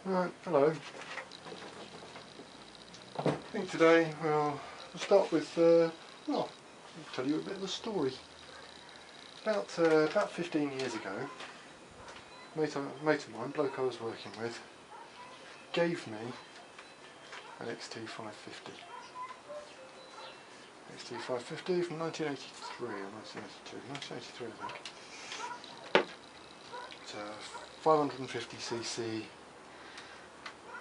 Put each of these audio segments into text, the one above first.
Right, hello. I think today we'll start with, well, I'll tell you a bit of a story. About 15 years ago, a mate of mine, bloke I was working with, gave me an XT550. XT550 from 1983 or 1983 I think. It's a 550cc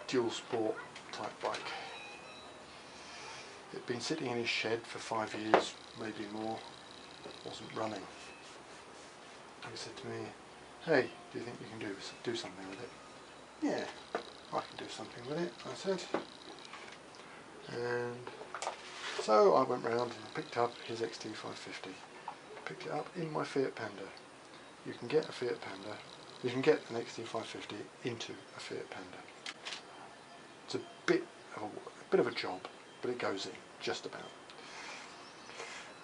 dual sport type bike. It'd been sitting in his shed for 5 years, maybe more, wasn't running. He said to me, "Hey, do you think you can do something with it?" "Yeah, I can do something with it," I said. And so I went round and picked up his XT550. Picked it up in my Fiat Panda. You can get a Fiat Panda, you can get an XT550 into a Fiat Panda. It's a bit of a job, but it goes in, just about.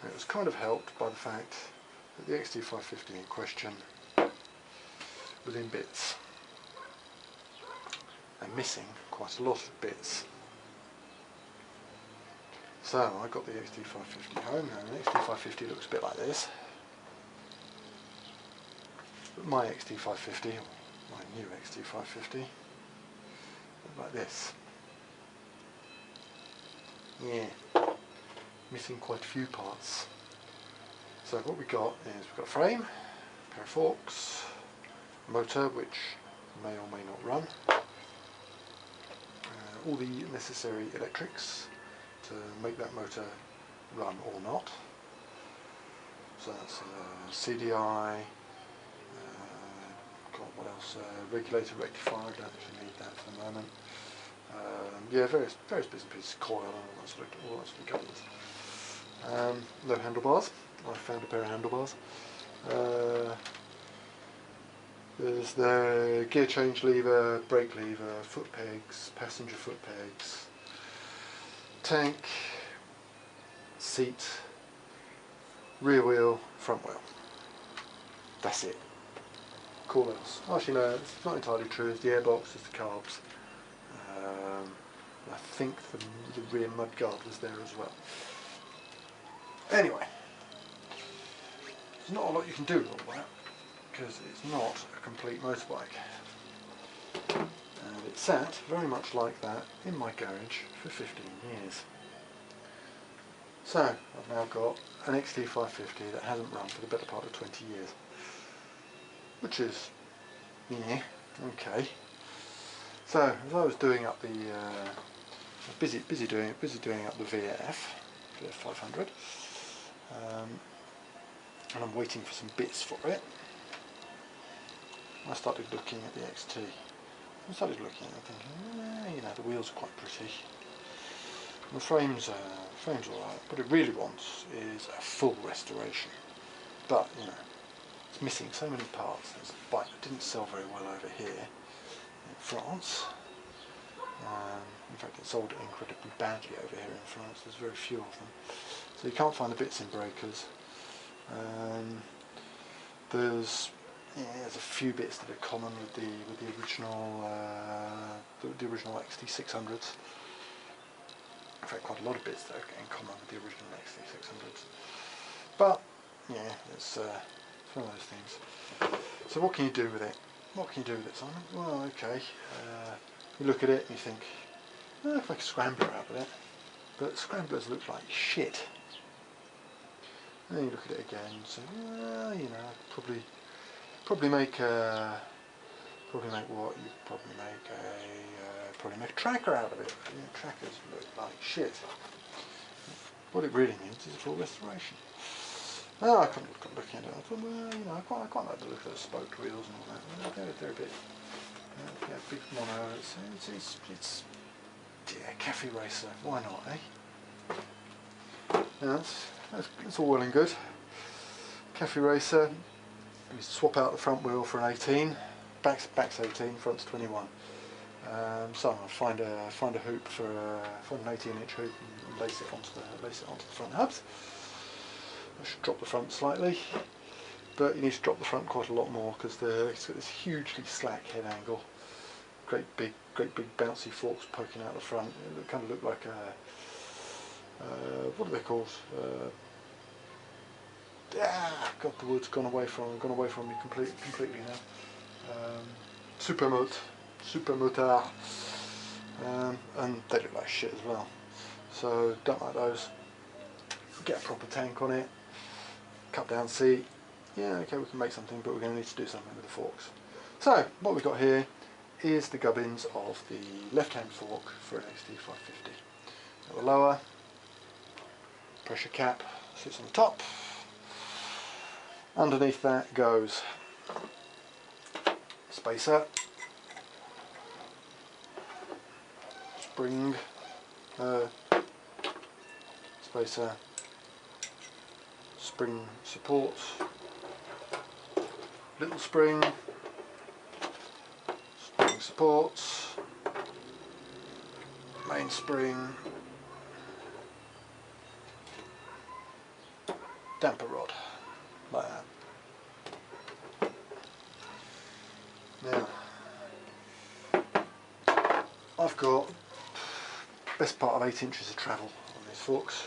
And it was kind of helped by the fact that the XT550 in question was in bits, and missing quite a lot of bits. So I got the XT550 home, and the XT550 looks a bit like this. But my XT550, my new XT550, looked like this. Yeah, missing quite a few parts. So what we got is we've got a frame, a pair of forks, a motor which may or may not run, all the necessary electrics to make that motor run or not. So that's CDI, what else? Regulator, rectifier. I don't actually need that for the moment. Yeah, various bits and pieces, coil and all that sort of gubbins. No handlebars. I found a pair of handlebars. There's the gear change lever, brake lever, foot pegs, passenger foot pegs, tank, seat, rear wheel, front wheel. That's it. Cool else. Actually no, it's not entirely true. It's the airbox, it's the carbs. I think the rear mudguard was there as well. Anyway, there's not a lot you can do with all that, because it's not a complete motorbike. And it sat very much like that in my garage for 15 years. So I've now got an XT550 that hasn't run for the better part of 20 years. Which is, yeah, okay. So as I was doing up the, busy doing up the VF 500, and I'm waiting for some bits for it. I started looking at the XT. I started looking at it thinking, you know, the wheels are quite pretty. And the frame's alright. What it really wants is a full restoration. But, you know, it's missing so many parts. It's a bike that didn't sell very well over here in France. In fact, it sold incredibly badly over here in France. There's very few of them, so you can't find the bits in breakers. There's a few bits that are common with the original XT600s. In fact, quite a lot of bits that are in common with the original XT600s. But yeah, it's one of those things. So what can you do with it? What can you do with it, Simon? Well, okay. You look at it and you think, oh, if I could scrambler out with it. But scramblers look like shit. And then you look at it again and say, well, you know, probably make a tracker out of it. You know, trackers look like shit. What it really needs is a full restoration. Oh, I couldn't look looking at it. I thought, well, you know, I quite like the look of the spoked wheels and all that. They're a bit, yeah, big mono. It's yeah, cafe racer. Why not, eh? Yeah, that's all well and good. Cafe racer. You swap out the front wheel for an 18. Back's 18. Front's 21. So I'll find a hoop for an 18-inch hoop and lace it onto the front hubs. I should drop the front slightly, but you need to drop the front quite a lot more because it's got this hugely slack head angle. great big bouncy forks poking out the front. It kind of looked like a what are they called? God, the word's gone away from me completely now. Supermotard, and they look like shit as well. So don't like those. Get a proper tank on it. Cut down seat. Yeah, okay, we can make something, but we're going to need to do something with the forks. So what we've got here is the gubbins of the left-hand fork for an XT550. At the lower, pressure cap sits on the top. Underneath that goes spacer, spring, spacer, spring support, little spring, spring supports, main spring, damper rod, like that. Now, I've got best part of 8 inches of travel on these forks,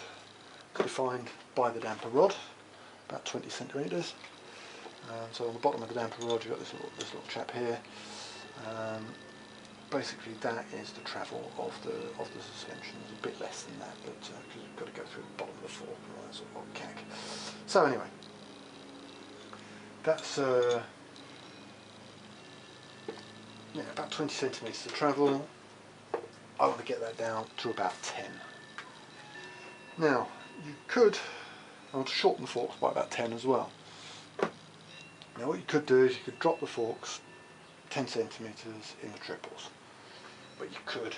defined by the damper rod, about 20 centimetres. So on the bottom of the damper rod you've got this little chap here. Basically that is the travel of the suspension. It's a bit less than that, but because you've got to go through the bottom of the fork and all that sort of cack. So anyway, that's yeah, about 20 centimetres of travel. I want to get that down to about 10. Now, I want to shorten the forks by about 10 as well. Now what you could do is you could drop the forks 10 centimetres in the triples. But you could.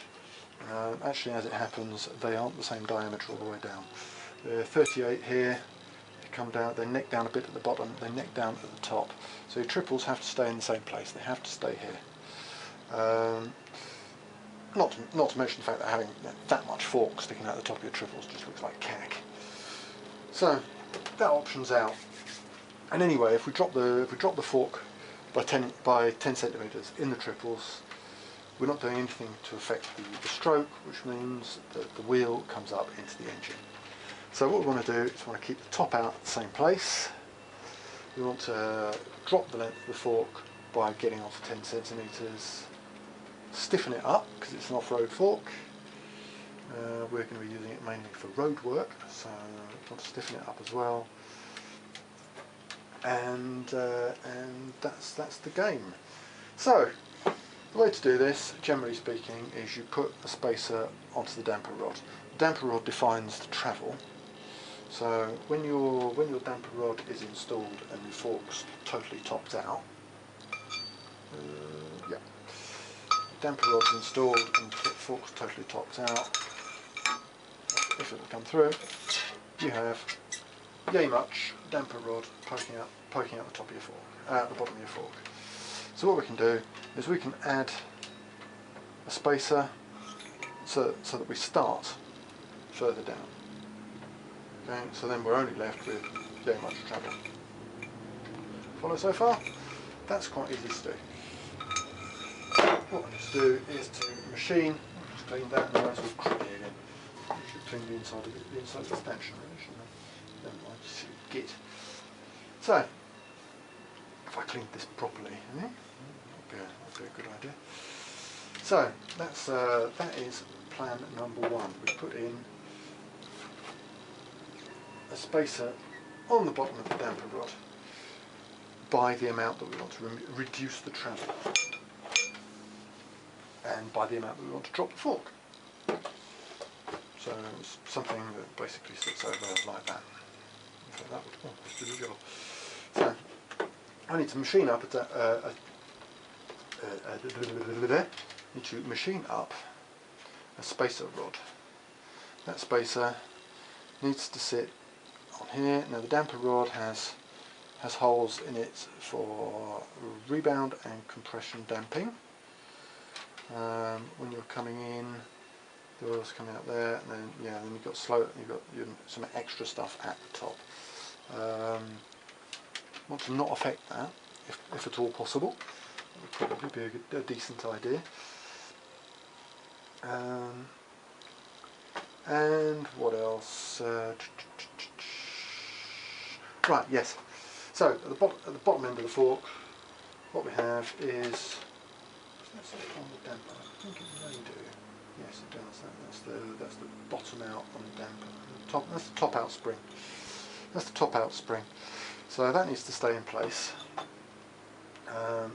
Actually, as it happens, they aren't the same diameter all the way down. They're 38 here, they come down, they neck down a bit at the bottom, they neck down at the top. So your triples have to stay in the same place, they have to stay here. Not to mention the fact that having that much fork sticking out the top of your triples just looks like cack. So that option's out. And anyway, if we drop the fork by 10 centimetres in the triples, we're not doing anything to affect the stroke, which means that the wheel comes up into the engine. So what we want to do is we want to keep the top out at the same place. We want to drop the length of the fork by getting off 10 centimetres, stiffen it up because it's an off-road fork. We're going to be using it mainly for road work, so we want to stiffen it up as well. And that's the game. So the way to do this, generally speaking, is you put a spacer onto the damper rod. The damper rod defines the travel. So when your damper rod is installed and your fork's totally topped out, yeah, damper rod's installed and the fork's totally topped out. If it will come through, you have yay much damper rod poking out the top of your fork, the bottom of your fork. So what we can do is we can add a spacer so that we start further down. Okay, so then we're only left with yay much travel. Follow so far? That's quite easy to do. What I need to do is to machine. Just clean that, and that's all crappy again. I should clean the inside of the stanchion, really, shouldn't I? Never mind, just git. So, if I cleaned this properly, that'd be a good idea. So that is plan number one. We put in a spacer on the bottom of the damper rod by the amount that we want to reduce the travel, and by the amount that we want to drop the fork. So it's something that basically sits over like that. So that would do the job. So I need to machine up a spacer rod. That spacer needs to sit on here. Now the damper rod has holes in it for rebound and compression damping. When you're coming in, the oil's coming out there, and then then you've got some extra stuff at the top. Want to not affect that, if at all possible. That would probably be a decent idea. And what else? Right, yes. So at the bottom end of the fork, what we have is, let's look on the damper. I think it may do. Yes, it does. That's the bottom out on the damper. That's the top out spring. That's the top out spring. So that needs to stay in place. There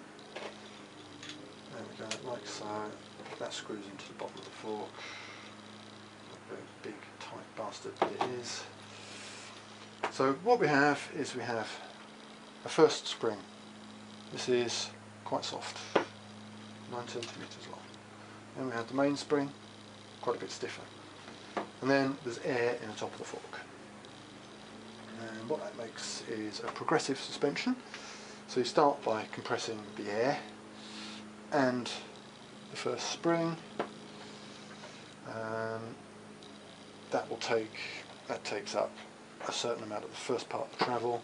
we go, like so. That screws into the bottom of the fork. A very big, tight bastard that it is. So what we have is we have a first spring. This is quite soft, 9 centimetres long. Then we have the main spring, quite a bit stiffer. And then there's air in the top of the fork. And what that makes is a progressive suspension. So you start by compressing the air and the first spring. That takes up a certain amount of the first part of the travel.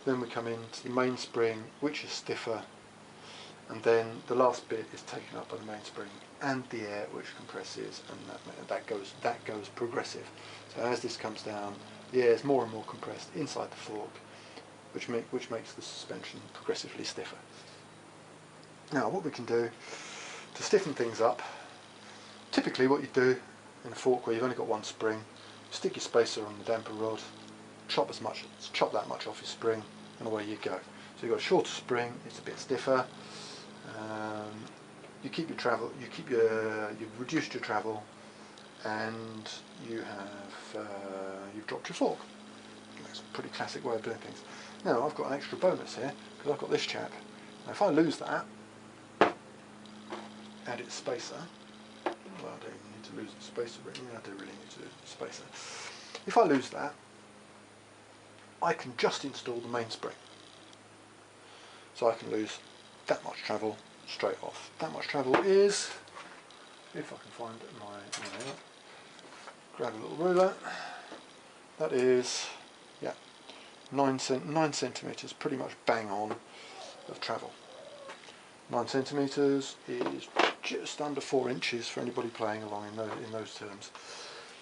Then we come into the main spring, which is stiffer, and then the last bit is taken up by the main spring and the air, which compresses, and that goes progressive. So as this comes down, the air is more and more compressed inside the fork, which makes the suspension progressively stiffer. Now, what we can do to stiffen things up, typically what you do in a fork where you've only got one spring, stick your spacer on the damper rod, chop that much off your spring, and away you go. So you've got a shorter spring, it's a bit stiffer. You keep your travel, you've reduced your travel, and you've dropped your fork. That's a pretty classic way of doing things. Now I've got an extra bonus here because I've got this chap. Now if I lose that, add its spacer. Well, I don't even need to lose the spacer, but I do really need to lose the spacer. If I lose that, I can just install the mainspring. So I can lose that much travel straight off. That much travel is, if I can find my grab a little ruler, that is, yeah, 9 centimetres, pretty much bang on of travel. 9 centimetres is just under 4 inches for anybody playing along in those terms.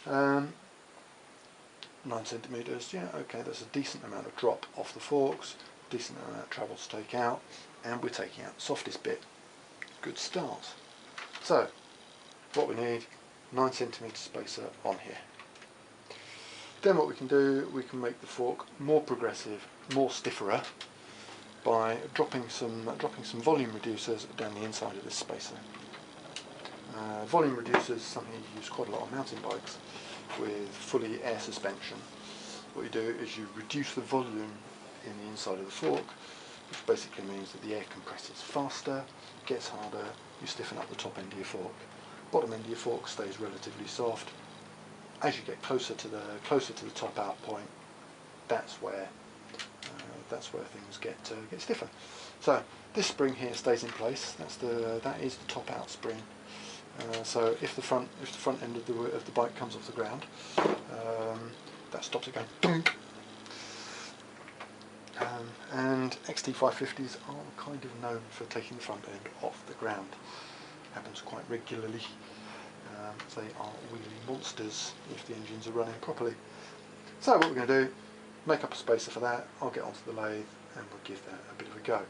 9 centimetres, yeah, okay, that's a decent amount of drop off the forks, decent amount of travel to take out, and we're taking out the softest bit. Good start. So, what we need, 9 centimetre spacer on here. Then what we can do, we can make the fork more progressive, more stifferer, by dropping some volume reducers down the inside of this spacer. Volume reducers is something you use quite a lot on mountain bikes with fully air suspension. What you do is you reduce the volume in the inside of the fork, which basically means that the air compresses faster, gets harder, you stiffen up the top end of your fork. Bottom end of your fork stays relatively soft. As you get closer to the top out point, that's where things get stiffer. So this spring here stays in place. That is the top out spring. So if the front end of the bike comes off the ground, that stops it going dunk. And XT550s are kind of known for taking the front end off the ground. Happens quite regularly. They are wheelie monsters if the engines are running properly. So what we're going to do, make up a spacer for that. I'll get onto the lathe and we'll give that a bit of a go.